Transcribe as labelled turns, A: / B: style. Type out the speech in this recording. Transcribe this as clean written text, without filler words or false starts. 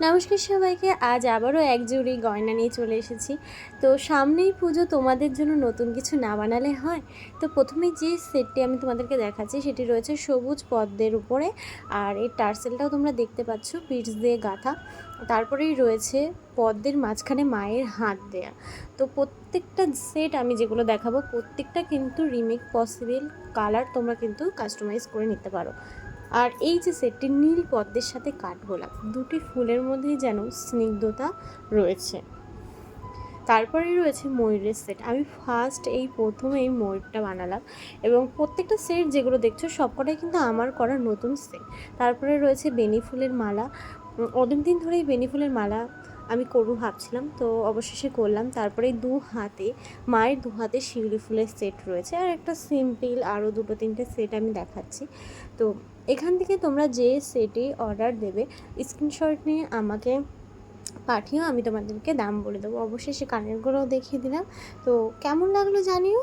A: নমস্কার সবাইকে। আজ আবারও এক জুড়ি গয়না নিয়ে চলে এসেছি। তো সামনেই পুজো, তোমাদের জন্য নতুন কিছু না বানালে হয়। তো প্রথমেই যে সেটটি আমি তোমাদেরকে দেখাচ্ছি সেটি রয়েছে সবুজ পদ্মের উপরে, আর এর টার্সেলটাও তোমরা দেখতে পাচ্ছ বিটস দিয়ে গাঁথা। তারপরেই রয়েছে পদ্মের মাঝখানে মায়ের হাত দেয়া। তো প্রত্যেকটা সেট আমি যেগুলো দেখাবো প্রত্যেকটা কিন্তু রিমেক পসিবল, কালার তোমরা কিন্তু কাস্টমাইজ করে নিতে পারো। আর এই যে সেটটি নীল পদ্মের সাথে কাঠগোলাপ, দুটি ফুলের মধ্যেই যেন স্নিগ্ধতা রয়েছে। তারপরেই রয়েছে ময়ূরের সেট। আমি এই প্রথমেই ময়ূরটা বানালাম, এবং প্রত্যেকটা সেট যেগুলো দেখছো সবকটাই কিন্তু আমার করা নতুন সেট। তারপরে রয়েছে বেনি ফুলের মালা। অনেক দিন ধরেই বেনি ফুলের মালা আমি করবো ভাবছিলাম, তো অবশেষে করলাম। তারপরে মায়ের দু হাতে শিউলি ফুলের সেট রয়েছে, আর একটা সিম্পল আরও দুটো তিনটে সেট আমি দেখাচ্ছি। তো এখান থেকে তোমরা যে সেটে অর্ডার দেবে স্ক্রিনশট নিয়ে আমাকে পাঠিয়েও আমি তোমাদেরকে দাম বলে দেবো। অবশ্যই সে কানেরগুলোও দেখিয়ে দিলাম। তো কেমন লাগলো জানিও।